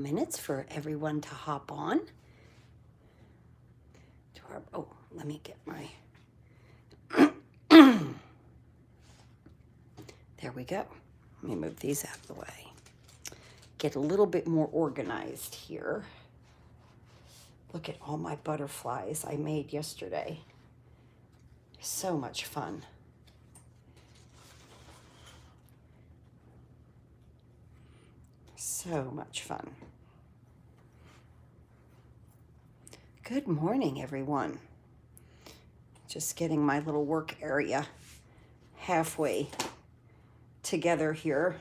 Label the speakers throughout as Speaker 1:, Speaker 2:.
Speaker 1: Minutes for everyone to hop on to our, oh, let me get my, there we go. Let me move these out of the way. Get a little bit more organized here. Look at all my butterflies I made yesterday. So much fun. So much fun. Good morning, everyone. Just getting my little work area halfway together here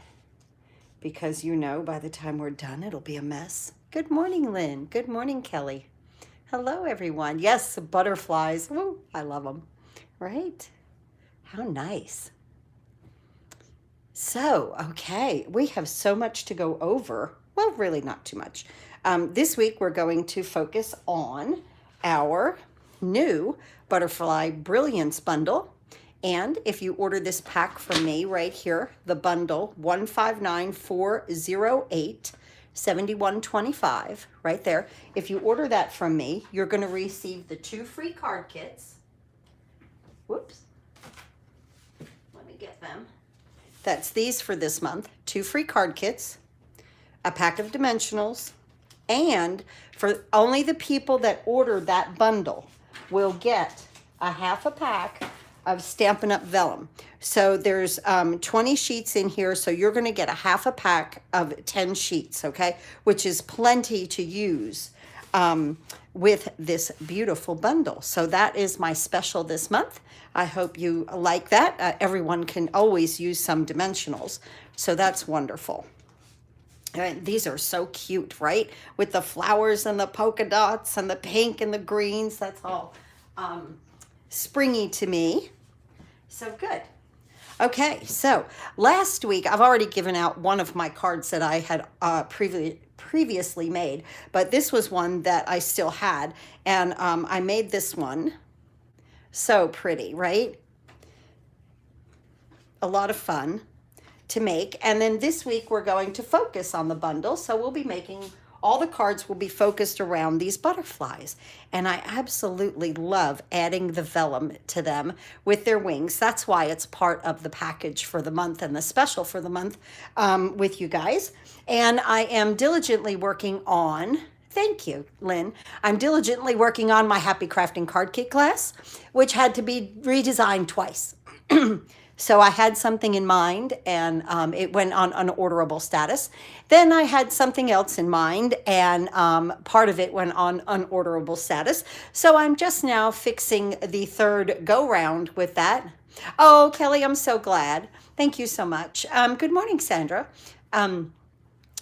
Speaker 1: because you know by the time we're done it'll be a mess. Good morning, Lynn. Good morning, Kelly. Hello, everyone. Yes, butterflies. Woo, I love them. Right? How nice. So, okay, we have so much to go over. Well, really not too much. This week we're going to focus on our new Butterfly Brilliance bundle. And if you order this pack from me right here, the bundle 159408 7125 right there. If you order that from me, you're going to receive the 2 free card kits. Whoops. Let me get them. That's these for this month. 2 free card kits, a pack of dimensionals, and for only the people that order that bundle will get a half a pack of Stampin' Up vellum. So there's 20 sheets in here, so you're going to get a half a pack of 10 sheets, okay? Which is plenty to use with this beautiful bundle. So that is my special this month. I hope you like that. Everyone can always use some dimensionals, so that's wonderful. And these are so cute, right? With the flowers and the polka dots and the pink and the greens. That's all springy to me. So good. Okay, so last week, I've already given out one of my cards that I had previously made, but this was one that I still had, and I made this one. So pretty, right? A lot of fun to make. And then this week we're going to focus on the bundle. So we'll be making, all the cards will be focused around these butterflies. And I absolutely love adding the vellum to them with their wings. That's why it's part of the package for the month and the special for the month with you guys. And I am diligently working on, thank you, Lynn. I'm diligently working on my Happy Crafting Card Kit class, which had to be redesigned twice. So I had something in mind, and it went on unorderable status. Then I had something else in mind, and part of it went on unorderable status. So I'm just now fixing the third go-round with that. Oh, Kelly, I'm so glad. Thank you so much. Good morning, Sandra.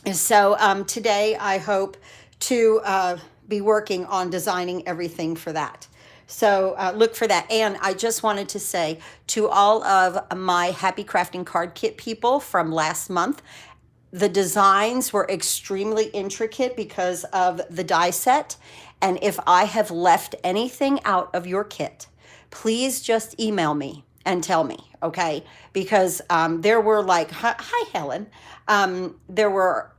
Speaker 1: Today I hope to be working on designing everything for that. So look for that. And I just wanted to say to all of my Happy Crafting Card Kit people from last month, the designs were extremely intricate because of the die set. And if I have left anything out of your kit, please just email me and tell me, okay? Because there were like, hi, Helen. There were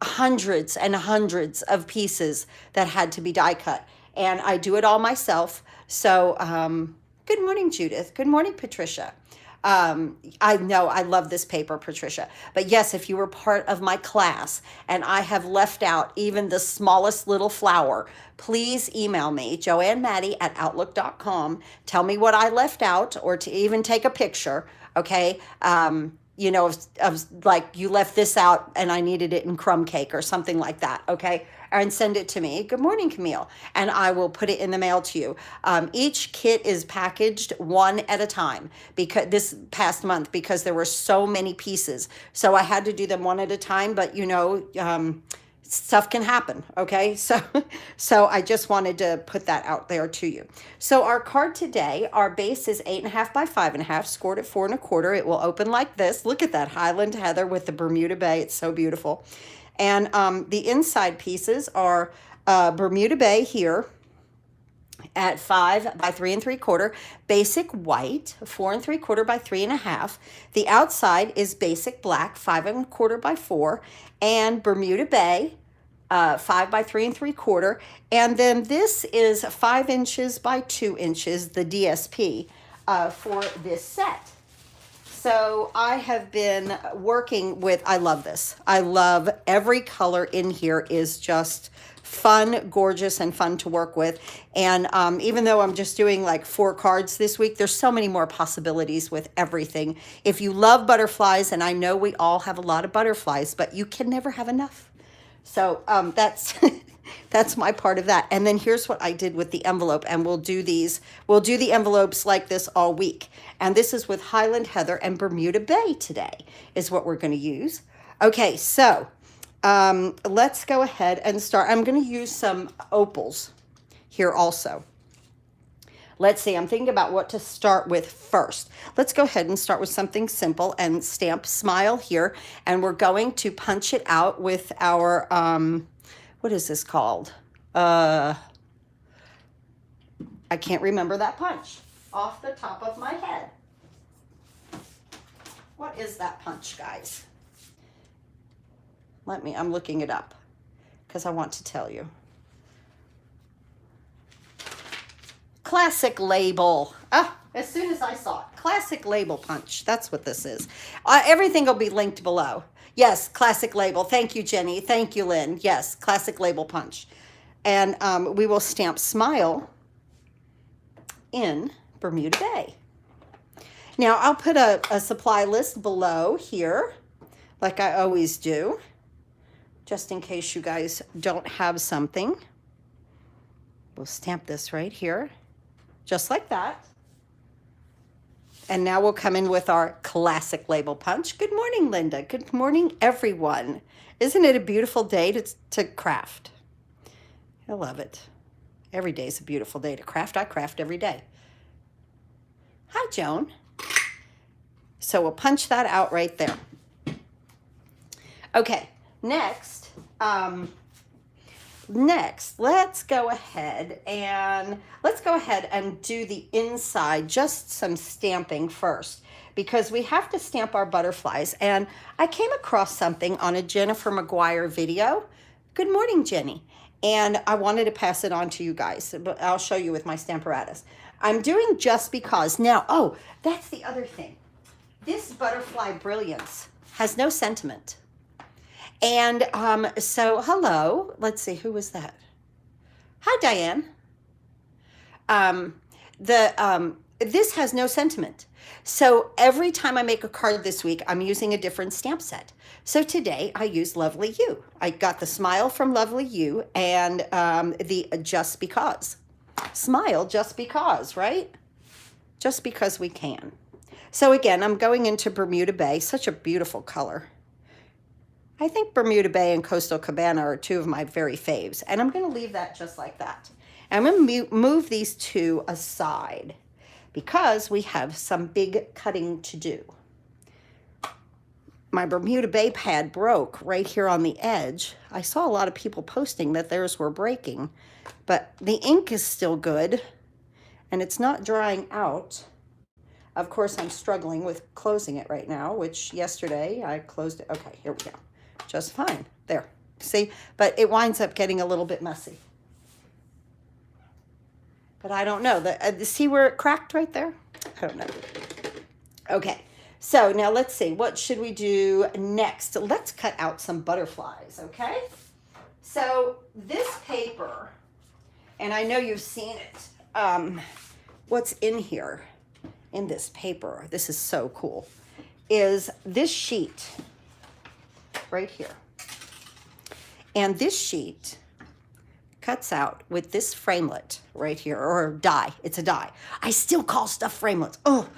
Speaker 1: hundreds and hundreds of pieces that had to be die cut. And I do it all myself. So good morning, Judith. Good morning, Patricia. I know I love this paper, Patricia. But yes, if you were part of my class and I have left out even the smallest little flower, please email me, joannemaddie@outlook.com. Tell me what I left out, or to even take a picture, okay? You know, of like you left this out and I needed it in crumb cake or something like that, okay? And send it to me. Good morning, Camille. And I will put it in the mail to you. Each kit is packaged one at a time because this past month, because there were so many pieces. So I had to do them one at a time, but you know, stuff can happen, okay? So I just wanted to put that out there to you. So our card today, our base is 8.5 by 5.5, scored at 4 1/4. It will open like this. Look at that Highland Heather with the Bermuda Bay. It's so beautiful. And the inside pieces are Bermuda Bay here at 5 by 3 3/4, basic white, 4 3/4 by 3 1/2. The outside is basic black, 5 1/4 by 4, and Bermuda Bay 5 by 3 3/4. And then this is 5 inches by 2 inches, the DSP, for this set. So I have been working with, I love this. I love every color in here is just fun, gorgeous, and fun to work with. And even though I'm just doing like 4 cards this week, there's so many more possibilities with everything. If you love butterflies, and I know we all have a lot of butterflies, but you can never have enough. So that's that's my part of that. And then here's what I did with the envelope, and we'll do the envelopes like this all week. And this is with Highland Heather and Bermuda Bay today is what we're going to use. Okay, so let's go ahead and start. I'm going to use some opals here also. Let's see, I'm thinking about what to start with first. Let's go ahead and start with something simple and stamp Smile here. And we're going to punch it out with our, what is this called? I can't remember that punch off the top of my head. What is that punch, guys? I'm looking it up because I want to tell you. Classic Label. As soon as I saw it. Classic Label punch. That's what this is. Everything will be linked below. Yes, Classic Label. Thank you, Jenny. Thank you, Lynn. Yes, Classic Label punch. And we will stamp Smile in Bermuda Bay. Now, I'll put a supply list below here, like I always do, just in case you guys don't have something. We'll stamp this right here. Just like that. And now we'll come in with our Classic Label punch. Good morning, Linda. Good morning, everyone. Isn't it a beautiful day to craft? I love it. Every day is a beautiful day to craft. I craft every day. Hi, Joan. So we'll punch that out right there. Okay, next, let's go ahead and do the inside, just some stamping first, because we have to stamp our butterflies. And I came across something on a Jennifer McGuire video. Good morning, Jenny. And I wanted to pass it on to you guys, but I'll show you with my Stamparatus. I'm doing Just Because. Now, that's the other thing. This butterfly Brilliance has no sentiment. And so, hello. Let's see, who was that? Hi, Diane. This has no sentiment. So every time I make a card this week, I'm using a different stamp set. So today I used Lovely You. I got the Smile from Lovely You and the Just Because. Smile just because, right? Just because we can. So again, I'm going into Bermuda Bay. Such a beautiful color. I think Bermuda Bay and Coastal Cabana are 2 of my very faves. And I'm going to leave that just like that. And I'm going to move these 2 aside because we have some big cutting to do. My Bermuda Bay pad broke right here on the edge. I saw a lot of people posting that theirs were breaking, but the ink is still good and it's not drying out. Of course, I'm struggling with closing it right now, which yesterday I closed it. Okay, here we go. Just fine. There. See? But it winds up getting a little bit messy. But I don't know. See where it cracked right there? I don't know. Okay. So now let's see. What should we do next? Let's cut out some butterflies, okay? So this paper, and I know you've seen it, what's in here, in this paper, this is so cool, is this sheet right here. And this sheet cuts out with this framelit right here, or die. It's a die. I still call stuff framelits. Oh.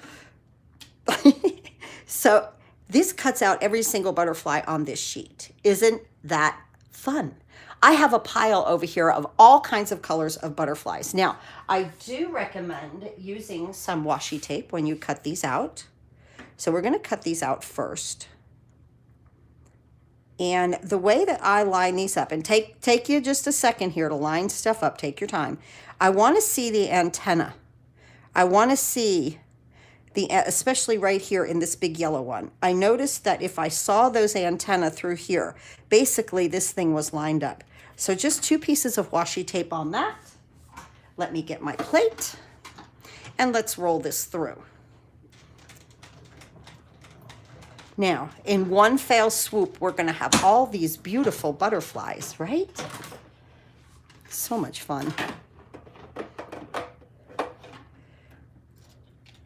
Speaker 1: So this cuts out every single butterfly on this sheet. Isn't that fun? I have a pile over here of all kinds of colors of butterflies. Now, I do recommend using some washi tape when you cut these out. So we're going to cut these out first. And the way that I line these up, and take you just a second here to line stuff up, take your time. I want to see the antenna. I want to see especially right here in this big yellow one. I noticed that if I saw those antennae through here, basically this thing was lined up. So just 2 pieces of washi tape on that. Let me get my plate and let's roll this through. Now, in one fell swoop, we're gonna have all these beautiful butterflies, right? So much fun.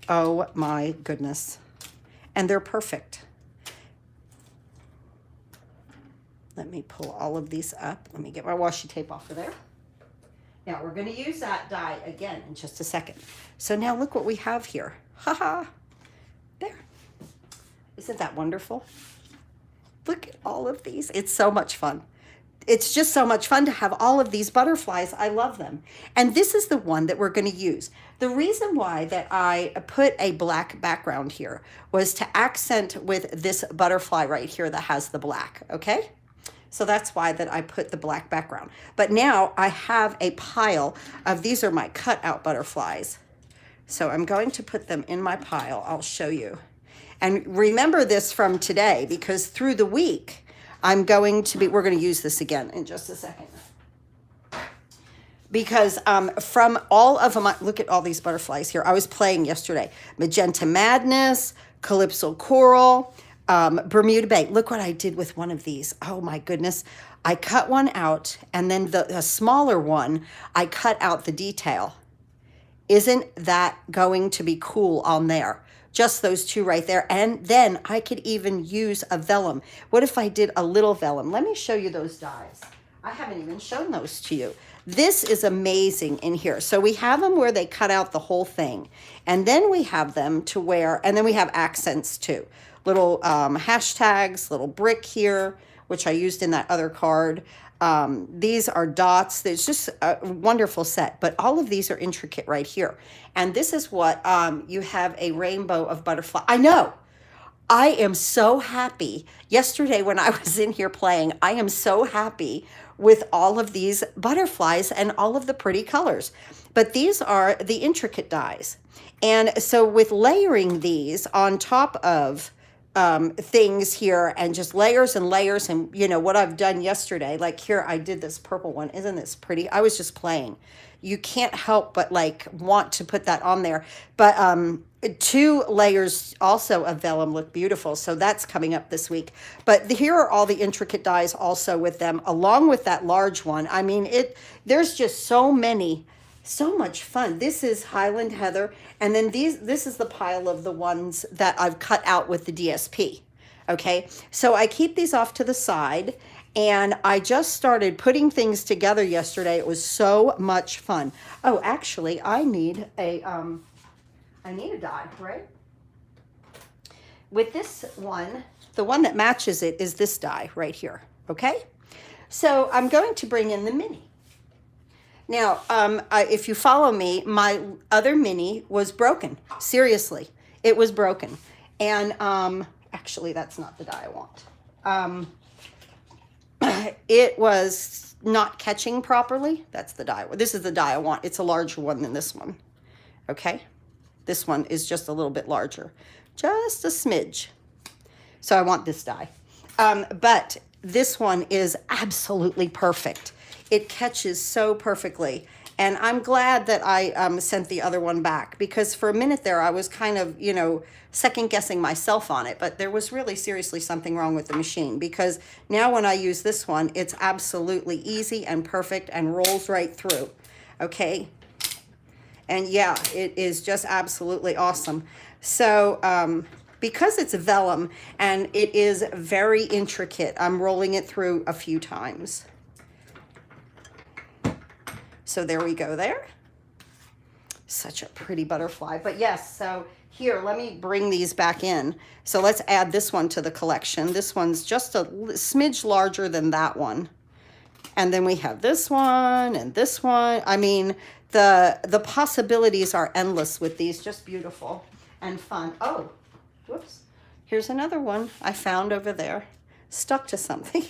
Speaker 1: Oh my goodness. And they're perfect. Let me pull all of these up. Let me get my washi tape off of there. Now we're going to use that die again in just a second. So now look what we have here. Haha. There. Isn't that wonderful? Look at all of these. It's so much fun. It's just so much fun to have all of these butterflies. I love them. And this is the one that we're going to use. The reason why that I put a black background here was to accent with this butterfly right here that has the black, okay? So that's why that I put the black background. But now I have a pile of, these are my cutout butterflies. So I'm going to put them in my pile. I'll show you. And remember this from today, because through the week, we're going to use this again in just a second. Because from all of them, look at all these butterflies here. I was playing yesterday. Magenta Madness, Calypso Coral, Bermuda Bay. Look what I did with one of these. Oh my goodness. I cut one out, and then the smaller one, I cut out the detail. Isn't that going to be cool on there? Just those 2 right there. And then I could even use a vellum. What if I did a little vellum? Let me show you those dies. I haven't even shown those to you. This is amazing in here. So we have them where they cut out the whole thing. And then we have them to where, and then we have accents too. Little hashtags, little brick here, which I used in that other card. These are dots. It's just a wonderful set, but all of these are intricate right here. And this is what, you have a rainbow of butterfly. I know. I am so happy. Yesterday when I was in here playing, I am so happy with all of these butterflies and all of the pretty colors. But these are the intricate dies. And so with layering these on top of things here, and just layers and layers, and you know what I've done yesterday, like here I did this purple one. Isn't this pretty? I was just playing. You can't help but like want to put that on there. But 2 layers also of vellum look beautiful, so that's coming up this week. But here are all the intricate dies also with them, along with that large one. I mean, there's just so many. So much fun. This is Highland Heather, and then this is the pile of the ones that I've cut out with the DSP. Okay, so I keep these off to the side, and I just started putting things together yesterday. It was so much fun. Oh, actually, I need a die, right? With this one, the one that matches it is this die right here. Okay, so I'm going to bring in the mini. Now, if you follow me, my other mini was broken. Seriously, it was broken. And actually, that's not the die I want. It was not catching properly. That's the die. This is the die I want. It's a larger one than this one. Okay? This one is just a little bit larger. Just a smidge. So I want this die. But this one is absolutely perfect. It catches so perfectly. And I'm glad that I sent the other one back, because for a minute there I was kind of, you know, second guessing myself on it. But there was really seriously something wrong with the machine, because now when I use this one, it's absolutely easy and perfect and rolls right through. Okay. And yeah, it is just absolutely awesome. So because it's a vellum and it is very intricate, I'm rolling it through a few times. So there we go there. Such a pretty butterfly. But yes, so here, let me bring these back in. So let's add this one to the collection. This one's just a smidge larger than that one. And then we have this one and this one. I mean, the possibilities are endless with these. Just beautiful and fun. Oh, whoops. Here's another one I found over there. Stuck to something.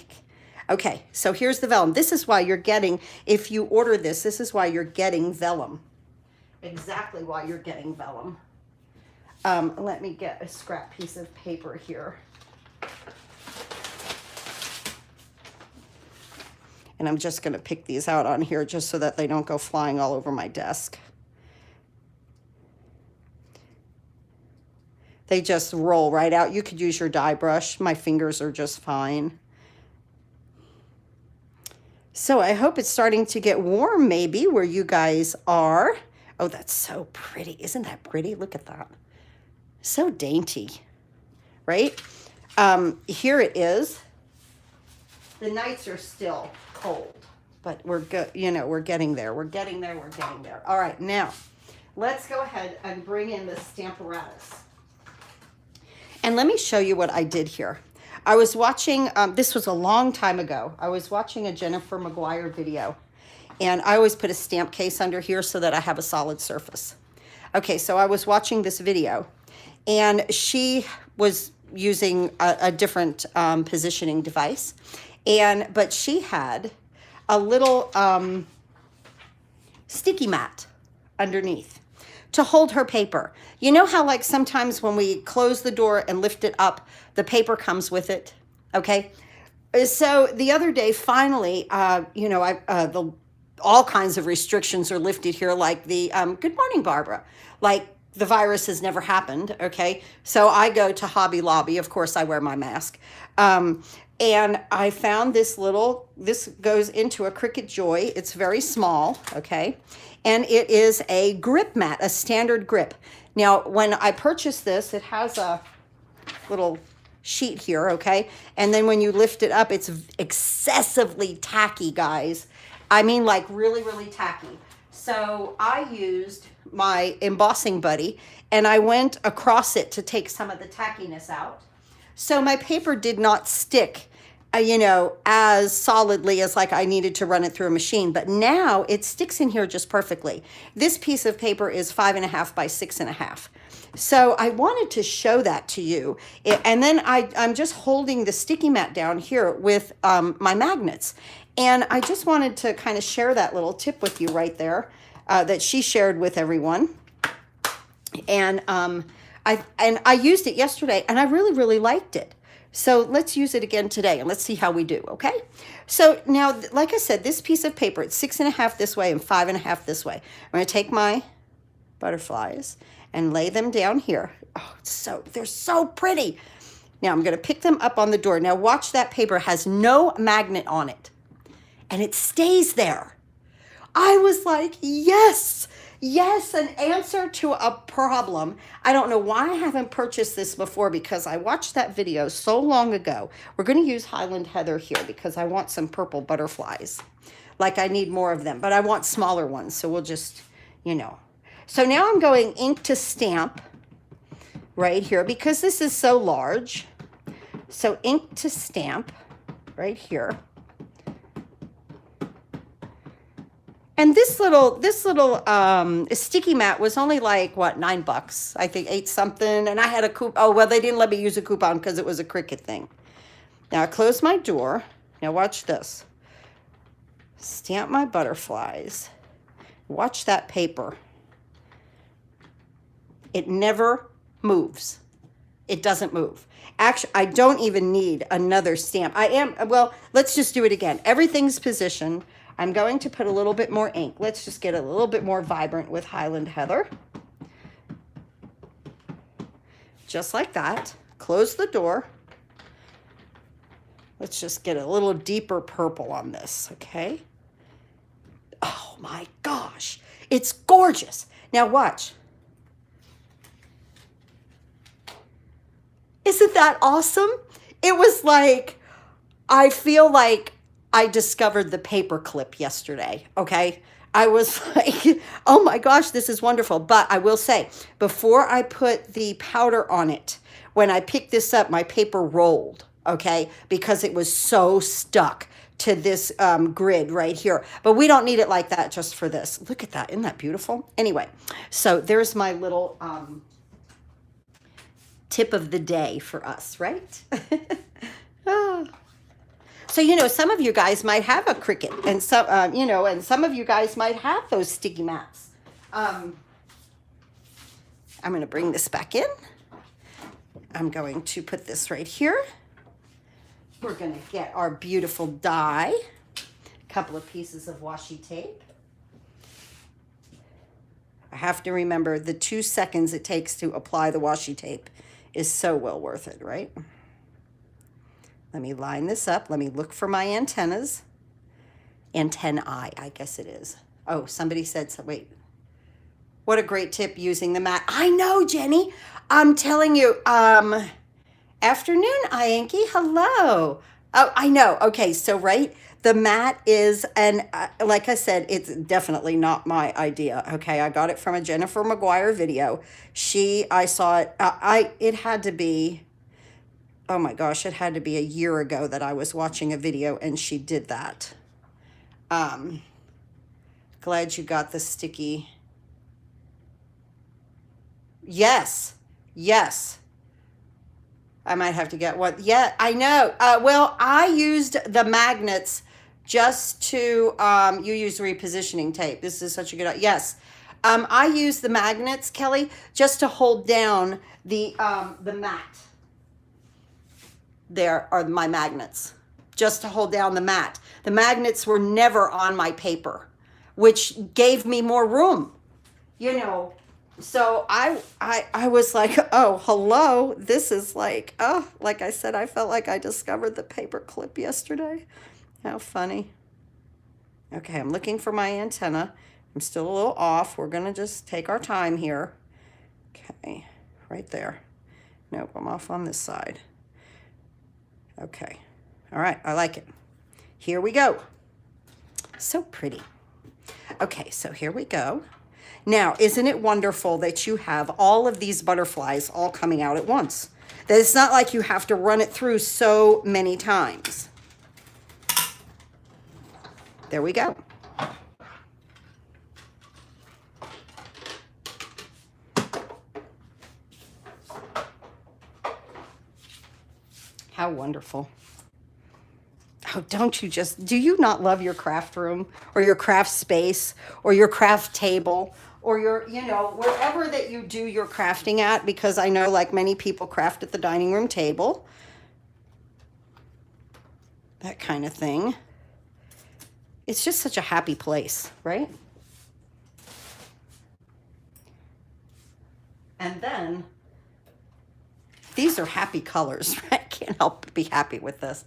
Speaker 1: Okay, so here's the vellum. This is why you're getting, if you order this is why you're getting vellum. Exactly why you're getting vellum. Let me get a scrap piece of paper here. And I'm just going to pick these out on here just so that they don't go flying all over my desk. They just roll right out. You could use your die brush. My fingers are just fine. So I hope it's starting to get warm maybe where you guys are. Oh, that's so pretty. Isn't that pretty? Look at that. So dainty, right? Here it is. The nights are still cold, but we're good. You know, we're getting there. We're getting there. We're getting there. All right, now let's go ahead and bring in the Stamparatus. And let me show you what I did here. I was watching, this was a long time ago. I was watching a Jennifer McGuire video, and I always put a stamp case under here so that I have a solid surface. Okay, so I was watching this video, and she was using a different positioning device, but she had a little sticky mat underneath to hold her paper. You know how like sometimes when we close the door and lift it up, the paper comes with it, okay? So the other day, finally, you know, all kinds of restrictions are lifted here, like the, good morning, Barbara, like the virus has never happened, okay? So I go to Hobby Lobby, of course I wear my mask, and I found this goes into a Cricut Joy. It's very small, okay? And it is a grip mat, a standard grip. Now, when I purchased this, it has a little sheet here, okay? And then when you lift it up, it's excessively tacky, guys. I mean, like really, really tacky. So I used my embossing buddy, and I went across it to take some of the tackiness out. So my paper did not stick, you know, as solidly as like I needed to run it through a machine, but now it sticks in here just perfectly. This piece of paper is 5.5 by 6.5. So I wanted to show that to you. And then I'm just holding the sticky mat down here with my magnets. And I just wanted to kind of share that little tip with you right there that she shared with everyone. And I used it yesterday, and I really, really liked it. So let's use it again today, and let's see how we do, okay? So now, like I said, this piece of paper, it's 6.5 this way and 5.5 this way. I'm going to take my butterflies and lay them down here. Oh, they're so pretty. Now I'm going to pick them up on the door. Now watch, that paper has no magnet on it, and it stays there. I was like, yes, an answer to a problem. I don't know why I haven't purchased this before, because I watched that video so long ago. We're going to use Highland Heather here because I want some purple butterflies. Like I need more of them, but I want smaller ones. So we'll just, you know. So now I'm going ink to stamp right here because this is so large. So ink to stamp right here. And this little sticky mat was only like, what, $9? I think 8 something. And I had a coupon. Oh, well, they didn't let me use a coupon because it was a Cricut thing. Now I close my door. Now watch this. Stamp my butterflies. Watch that paper. It never moves. It doesn't move. Actually, I don't even need another stamp. Well, let's just do it again. Everything's positioned. I'm going to put a little bit more ink. Let's just get a little bit more vibrant with Highland Heather. Just like that. Close the door. Let's just get a little deeper purple on this, okay? Oh my gosh, it's gorgeous. Now watch. Isn't that awesome? It was like, I feel like I discovered the paper clip yesterday, okay? I was like, oh my gosh, this is wonderful. But I will say, before I put the powder on it, when I picked this up, my paper rolled, okay? Because it was so stuck to this grid right here. But we don't need it like that just for this. Look at that, isn't that beautiful? Anyway, so there's my little tip of the day for us, right? Oh. So, you know, some of you guys might have a Cricut, and some, you know, and some of you guys might have those sticky mats. I'm going to bring this back in. I'm going to put this right here. We're going to get our beautiful die. A couple of pieces of washi tape. I have to remember the 2 seconds it takes to apply the washi tape is so well worth it, right? Let me line this up. Let me look for my antennas. Antennae, I guess it is. Oh, somebody said, so wait. What a great tip using the mat. I know, Jenny. I'm telling you. Afternoon, Ianki. Hello. Oh, I know. Okay, so right. The mat is, and like I said, it's definitely not my idea. Okay, I got it from a Jennifer McGuire video. I saw it. It had to be, oh my gosh, it had to be a year ago that I was watching a video and she did that. Glad you got the sticky. Yes, yes. I might have to get one. Yeah, I know. Well, I used the magnets just to, you use repositioning tape. This is such a good, yes. I use the magnets, Kelly, just to hold down the mat. There are my magnets, just to hold down the mat. The magnets were never on my paper, which gave me more room, you know. So I was like, oh, hello. This is like, oh, like I said, I felt like I discovered the paper clip yesterday. How funny. Okay, I'm looking for my antenna. I'm still a little off. We're going to just take our time here. Okay, right there. Nope, I'm off on this side. Okay. All right, I like it. Here we go. So pretty. Okay, so here we go. Now, isn't it wonderful that you have all of these butterflies all coming out at once? That it's not like you have to run it through so many times. There we go. How wonderful. Oh, don't you just, do you not love your craft room or your craft space or your craft table or your, you know, wherever that you do your crafting at? Because I know like many people craft at the dining room table. That kind of thing. It's just such a happy place, right? And then these are happy colors. I can't help but be happy with this.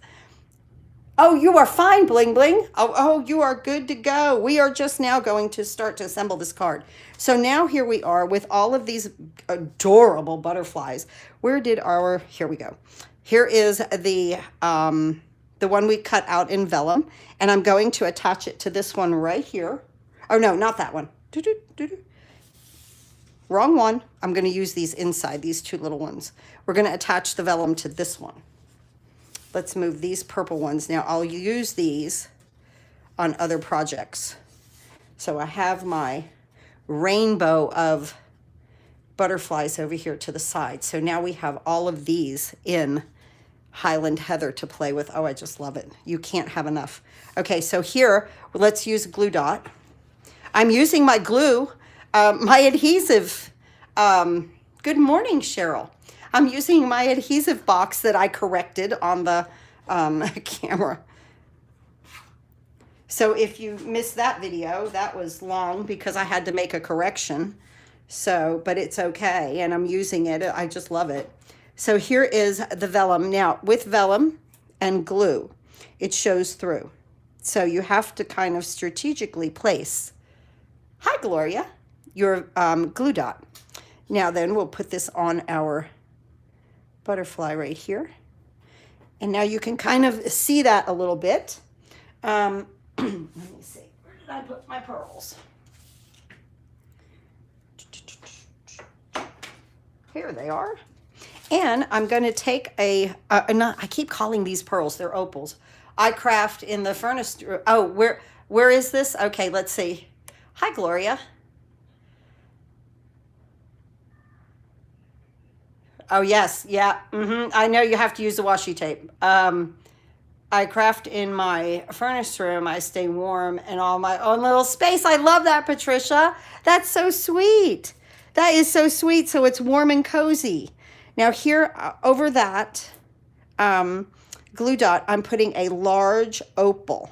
Speaker 1: Oh, you are fine, Bling Bling. Oh, you are good to go. We are just now going to start to assemble this card. So now here we are with all of these adorable butterflies. Where did our, here we go. Here is the one we cut out in vellum, and I'm going to attach it to this one right here. Oh, no, not that one. Wrong one. I'm going to use these inside, these two little ones. We're going to attach the vellum to this one. Let's move these purple ones. Now, I'll use these on other projects. So I have my rainbow of butterflies over here to the side. So now we have all of these in Highland Heather to play with. Oh, I just love it. You can't have enough. Okay, so here, let's use a glue dot. I'm using my glue, my adhesive. Good morning, Cheryl. I'm using my adhesive box that I corrected on the camera. So if you missed that video, that was long because I had to make a correction. So, but it's okay, and I'm using it. I just love it. So here is the vellum. Now, with vellum and glue, it shows through. So you have to kind of strategically place, hi, Gloria, your glue dot. Now then, we'll put this on our butterfly right here. And now you can kind of see that a little bit. Let me see, where did I put my pearls? Here they are. And I'm going to take I keep calling these pearls, they're opals. I craft in the furnace. Oh, where is this? Okay, let's see. Hi, Gloria. Oh, yes. Yeah. I know you have to use the washi tape. I craft in my furnace room. I stay warm in all my own little space. I love that, Patricia. That's so sweet. That is so sweet. So it's warm and cozy. Now here over that glue dot, I'm putting a large opal.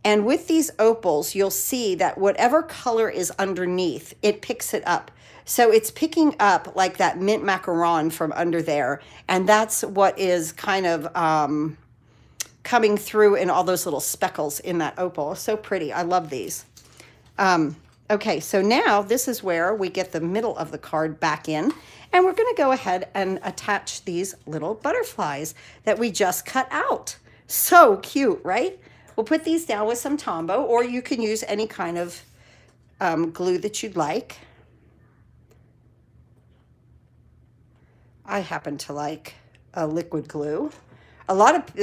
Speaker 1: And with these opals, you'll see that whatever color is underneath, it picks it up. So it's picking up like that mint macaron from under there. And that's what is kind of coming through in all those little speckles in that opal. So pretty. I love these. Okay, so now this is where we get the middle of the card back in. And we're going to go ahead and attach these little butterflies that we just cut out. So cute, right? We'll put these down with some Tombow, or you can use any kind of glue that you'd like. I happen to like a liquid glue.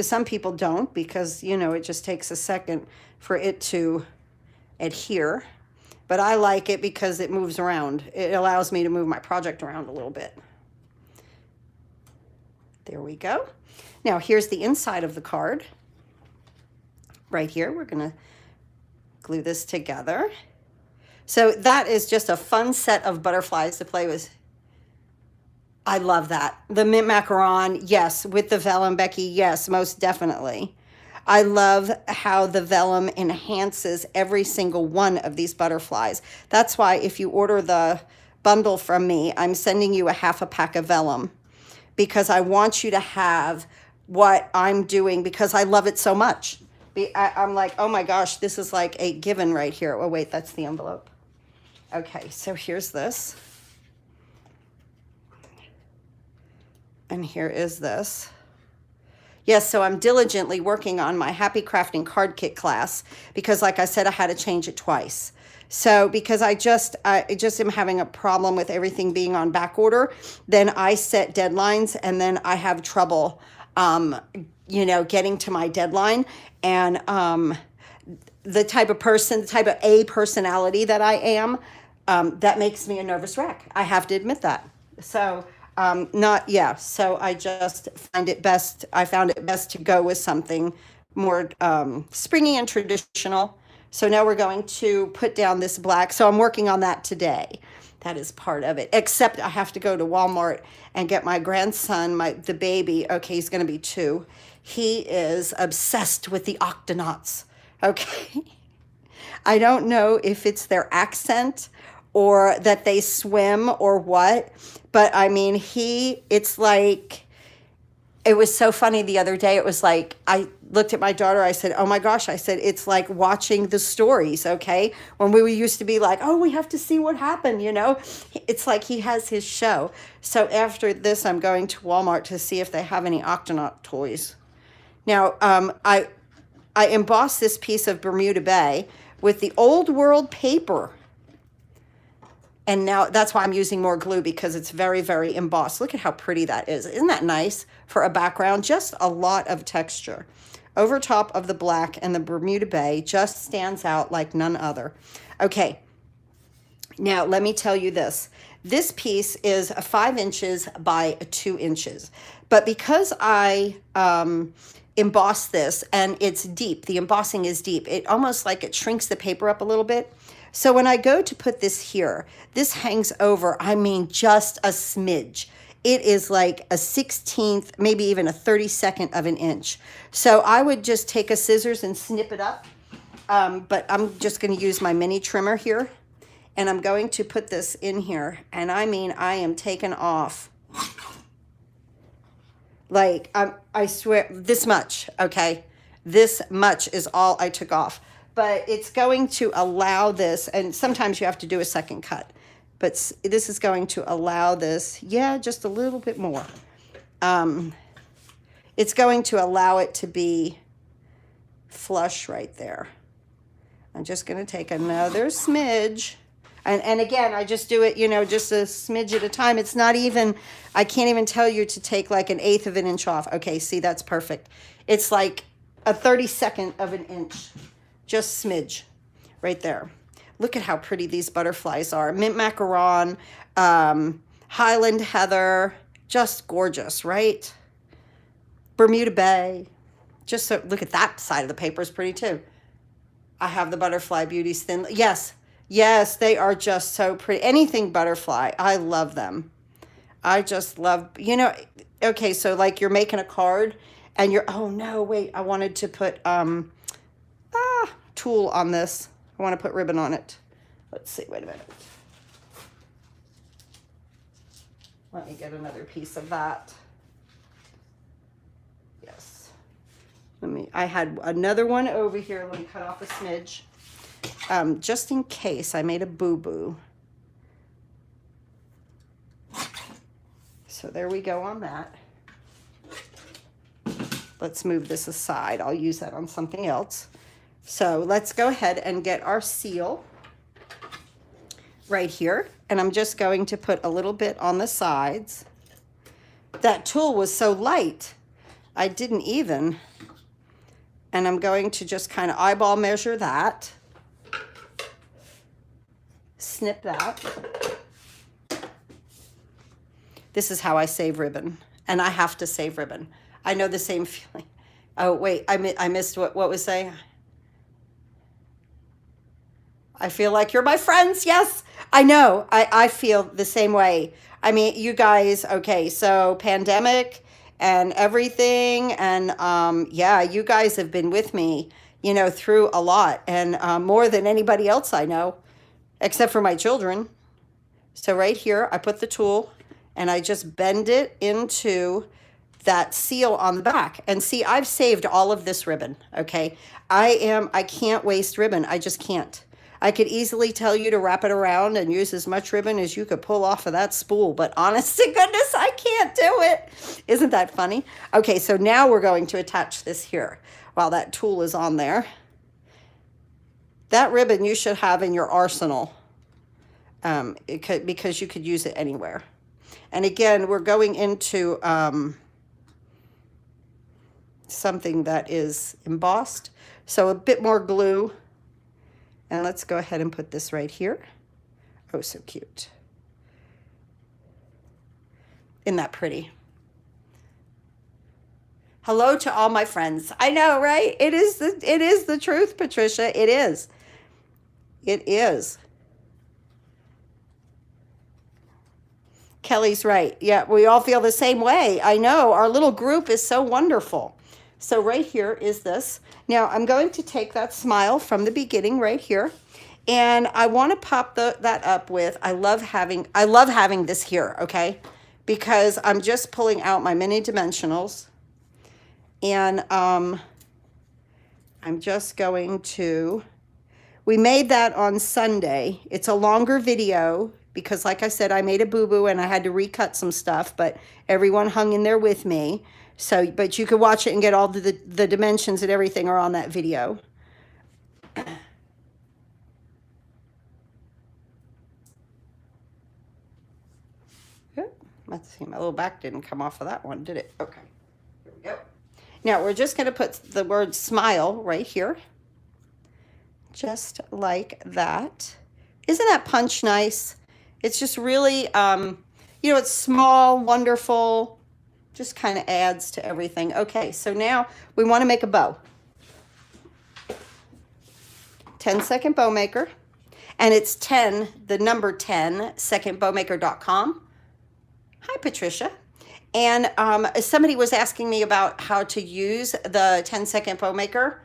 Speaker 1: Some people don't, because, you know, it just takes a second for it to adhere. But I like it because it moves around. It allows me to move my project around a little bit. There we go. Now here's the inside of the card. Right here, we're going to glue this together. So that is just a fun set of butterflies to play with. I love that. The mint macaron, yes. With the vellum, Becky, yes, most definitely. I love how the vellum enhances every single one of these butterflies. That's why if you order the bundle from me, I'm sending you a half a pack of vellum, because I want you to have what I'm doing, because I love it so much. I'm like, oh my gosh, this is like a given right here. Oh wait, that's the envelope. Okay, so here's this. And here is this. Yes, so I'm diligently working on my Happy Crafting Card Kit class, because like I said, I had to change it twice. So because I just am having a problem with everything being on back order, then I set deadlines, and then I have trouble you know, getting to my deadline. And the type of A personality that I am, that makes me a nervous wreck. I have to admit that. So so I just found it best to go with something more springy and traditional. So now we're going to put down this black. So I'm working on that today. That is part of it. Except I have to go to Walmart and get my grandson, the baby. Okay, he's going to be 2. He is obsessed with the Octonauts. Okay. I don't know if it's their accent or that they swim or what, but I mean, it's like, it was so funny the other day. It was like, I looked at my daughter, I said, oh my gosh, I said, it's like watching the stories, okay? When we used to be like, oh, we have to see what happened, you know? It's like he has his show. So after this, I'm going to Walmart to see if they have any Octonaut toys. Now, I embossed this piece of Bermuda Bay with the old world paper. And now that's why I'm using more glue, because it's very, very embossed. Look at how pretty that is. Isn't that nice for a background? Just a lot of texture. Over top of the black, and the Bermuda Bay just stands out like none other. Okay, now let me tell you this. This piece is 5 inches by 2 inches. But because I emboss this, and it's deep, the embossing is deep, it almost like it shrinks the paper up a little bit. So when I go to put this here, this hangs over, I mean, just a smidge. It is like a 1/16, maybe even a 32nd of an inch. So I would just take a scissors and snip it up. But I'm just going to use my mini trimmer here. And I'm going to put this in here. And I mean, I am taking off. Like, I swear, this much, okay? This much is all I took off. But it's going to allow this, and sometimes you have to do a second cut, but this is going to allow this, yeah, just a little bit more. It's going to allow it to be flush right there. I'm just going to take another smidge. And again, I just do it, you know, just a smidge at a time. It's not even, I can't even tell you to take like 1/8 of an inch off. Okay, see, that's perfect. It's like a 32nd of an inch. Just smidge right there. Look at how pretty these butterflies are. Mint macaron, Highland heather, just gorgeous, right? Bermuda Bay. Just so, look at that side of the paper is pretty too. I have the Butterfly Beauties thin. Yes, Yes, they are just so pretty. Anything butterfly, I love them. I just love, okay, so like you're making a card and you're, oh no, wait, I wanted to put tulle on this. I want to put ribbon on it. Let's see, wait a minute. Let me get another piece of that. Yes. I had another one over here. Let me cut off a smidge. Just in case I made a boo-boo. So there we go on that. Let's move this aside. I'll use that on something else. So let's go ahead and get our seal right here. And I'm just going to put a little bit on the sides. That tulle was so light, I didn't even. And I'm going to just kind of eyeball measure that. Snip that. This is how I save ribbon. And I have to save ribbon. I know the same feeling. Oh, wait, I missed what was saying. I feel like you're my friends. Yes, I know. I feel the same way. I mean, you guys, okay, so pandemic and everything. And yeah, you guys have been with me, through a lot and more than anybody else I know, except for my children. So right here, I put the tulle and I just bend it into that seal on the back. And see, I've saved all of this ribbon, okay? I can't waste ribbon. I just can't. I could easily tell you to wrap it around and use as much ribbon as you could pull off of that spool, but honest to goodness, I can't do it. Isn't that funny? Okay, so now we're going to attach this here while that tulle is on there. That ribbon you should have in your arsenal because you could use it anywhere. And again, we're going into something that is embossed, so a bit more glue. And let's go ahead and put this right here. Oh, so cute. Isn't that pretty? Hello to all my friends. I know, right? It is the truth, Patricia. It is. It is. Kelly's right. Yeah, we all feel the same way. I know. Our little group is so wonderful. So right here is this. Now I'm going to take that smile from the beginning right here, and I want to pop that up with, I love having this here, okay? Because I'm just pulling out my mini dimensionals, and I'm just going to, we made that on Sunday. It's a longer video because like I said, I made a boo-boo and I had to recut some stuff, but everyone hung in there with me. So, but you could watch it and get all the dimensions and everything are on that video. Let's see, my little back didn't come off of that one, did it? Okay, here we go. Now we're just gonna put the word smile right here. Just like that. Isn't that punch nice? It's just really, it's small, wonderful, just kind of adds to everything. Okay, so now we want to make a bow. 10-second bow maker. And it's 10, the number 10, secondbowmaker.com. Hi, Patricia. And somebody was asking me about how to use the 10-second bow maker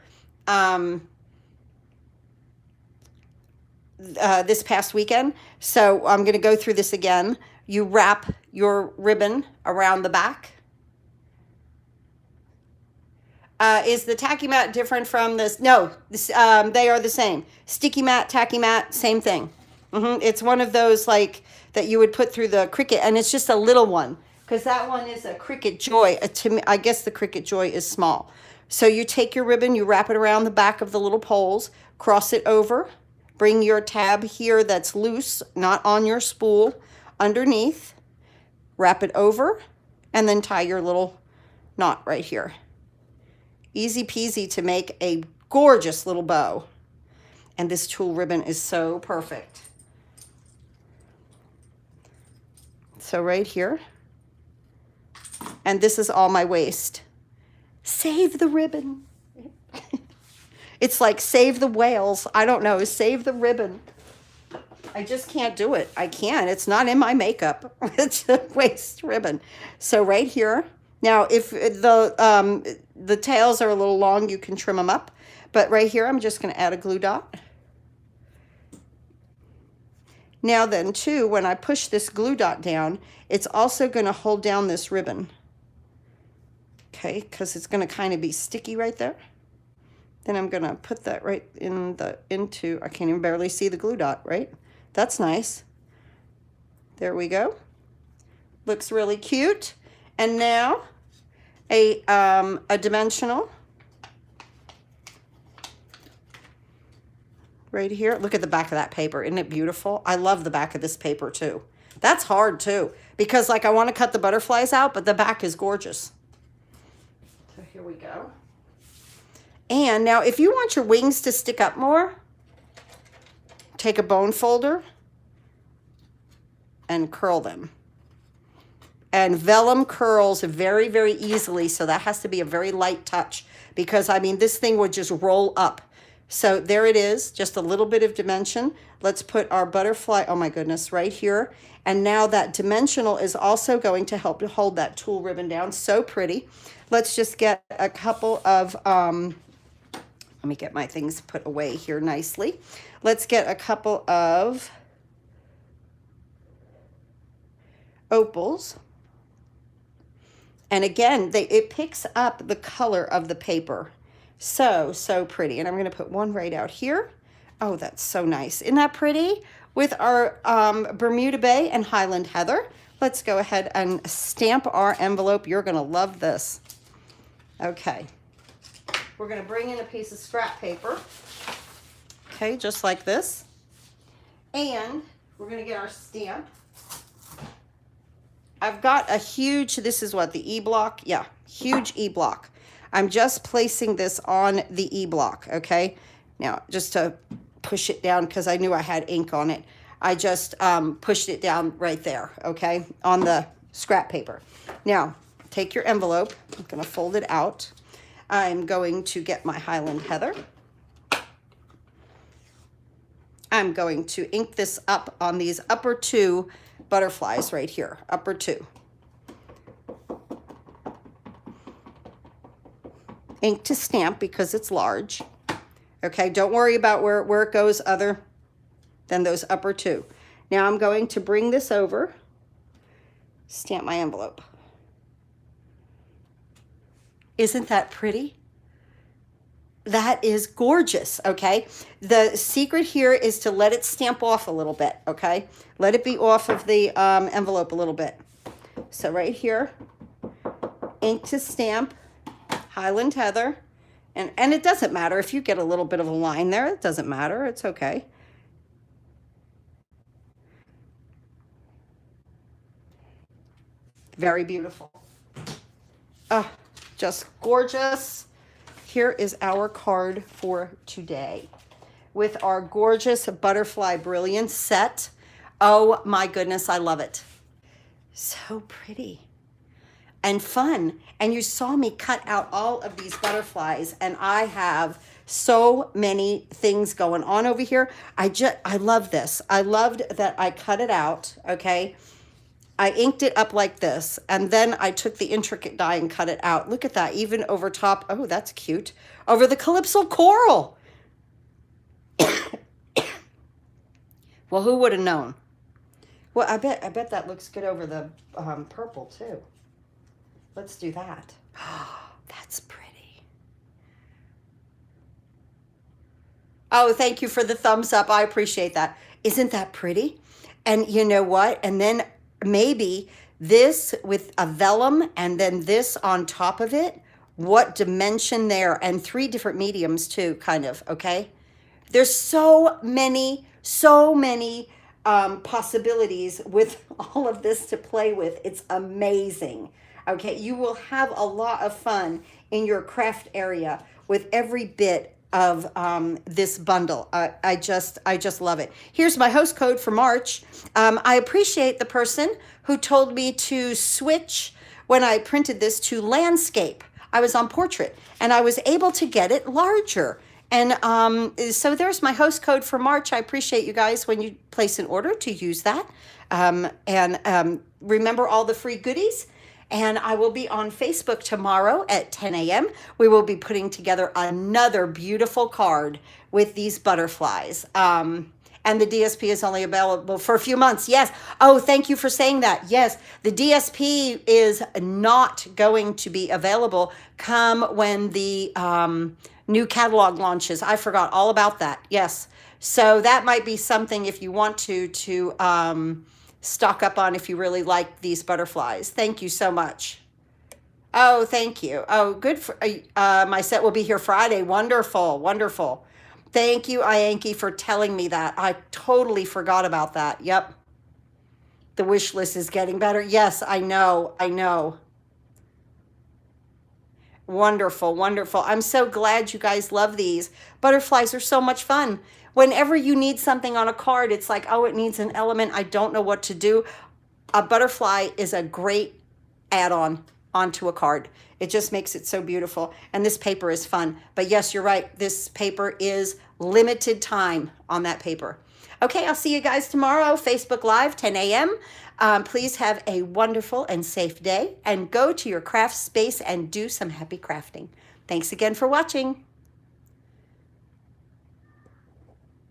Speaker 1: this past weekend. So I'm going to go through this again. You wrap your ribbon around the back. Is the tacky mat different from this? No, they are the same. Sticky mat, tacky mat, same thing. It's one of those like that you would put through the Cricut, and it's just a little one because that one is a Cricut Joy. To me, I guess the Cricut Joy is small. So you take your ribbon, you wrap it around the back of the little poles, cross it over, bring your tab here that's loose, not on your spool, underneath, wrap it over, and then tie your little knot right here. Easy peasy to make a gorgeous little bow. And this tulle ribbon is so perfect. So right here. And this is all my waist. Save the ribbon. It's like save the whales. I don't know, save the ribbon. I just can't do it. I can't. It's not in my makeup. It's a waist ribbon. So right here. Now, if the tails are a little long, you can trim them up. But right here, I'm just going to add a glue dot. Now then, too, when I push this glue dot down, it's also going to hold down this ribbon. Okay, because it's going to kind of be sticky right there. Then I'm going to put that right into, I can't even barely see the glue dot, right? That's nice. There we go. Looks really cute. And now a dimensional right here. Look at the back of that paper. Isn't it beautiful? I love the back of this paper too. That's hard too, because like I want to cut the butterflies out, but the back is gorgeous. So here we go. And now if you want your wings to stick up more, take a bone folder and curl them. And vellum curls very, very easily, so that has to be a very light touch, because I mean this thing would just roll up. So there it is, just a little bit of dimension. Let's put our butterfly, oh my goodness, right here. And now that dimensional is also going to help to hold that tulle ribbon down. So pretty. Let's just get a couple of, let me get my things put away here nicely. Let's get a couple of opals. And again, it picks up the color of the paper. So, so pretty. And I'm going to put one right out here. Oh, that's so nice. Isn't that pretty? With our Bermuda Bay and Highland Heather. Let's go ahead and stamp our envelope. You're going to love this. Okay. We're going to bring in a piece of scrap paper. Okay, just like this. And we're going to get our stamp. I've got a huge, this is what, the E-block? Yeah, huge E-block. I'm just placing this on the E-block, okay? Now, just to push it down, because I knew I had ink on it, I just pushed it down right there, okay, on the scrap paper. Now, take your envelope. I'm going to fold it out. I'm going to get my Highland Heather. I'm going to ink this up on these upper two butterflies right here, upper two. Ink to stamp because it's large. Okay, don't worry about where it goes other than those upper two. Now I'm going to bring this over, stamp my envelope. Isn't that pretty? That is gorgeous, okay? The secret here is to let it stamp off a little bit, okay? Let it be off of the envelope a little bit. So right here, ink to stamp, Highland Heather, and it doesn't matter if you get a little bit of a line there. It doesn't matter. It's okay. Very beautiful. Oh, just gorgeous. Here is our card for today with our gorgeous butterfly Brilliance set. Oh my goodness, I love it. So pretty and fun. And you saw me cut out all of these butterflies, and I have so many things going on over here. I love this. I loved that I cut it out, okay? I inked it up like this, and then I took the intricate die and cut it out. Look at that, even over top. Oh, that's cute. Over the Calypso Coral. Well, who would have known? Well, I bet that looks good over the purple too. Let's do that. That's pretty. Oh, thank you for the thumbs up. I appreciate that. Isn't that pretty? And you know what? And then maybe this with a vellum and then this on top of it. What dimension there, and 3 different mediums too, kind of, okay? There's so many possibilities with all of this to play with. It's amazing. Okay, you will have a lot of fun in your craft area with every bit of this bundle. I just love it. Here's my host code for March. I appreciate the person who told me to switch when I printed this to landscape. I was on portrait and I was able to get it larger. And so there's my host code for March. I appreciate you guys when you place an order to use that. And remember all the free goodies. And I will be on Facebook tomorrow at 10 a.m. We will be putting together another beautiful card with these butterflies. And the DSP is only available for a few months. Yes. Oh, thank you for saying that. Yes, the DSP is not going to be available come when the new catalog launches. I forgot all about that. Yes. So that might be something if you want to stock up on if you really like these butterflies. Thank you so much. Oh, thank you. Oh, good. For, my set will be here Friday. Wonderful. Wonderful. Thank you, Ianki, for telling me that. I totally forgot about that. Yep. The wish list is getting better. Yes, I know. I know. Wonderful, wonderful. I'm so glad you guys love these. Butterflies are so much fun. Whenever you need something on a card, it's like, oh, it needs an element. I don't know what to do. A butterfly is a great add-on onto a card. It just makes it so beautiful. And this paper is fun. But yes, you're right. This paper is limited time on that paper. Okay, I'll see you guys tomorrow, Facebook Live, 10 a.m. Please have a wonderful and safe day and go to your craft space and do some happy crafting. Thanks again for watching.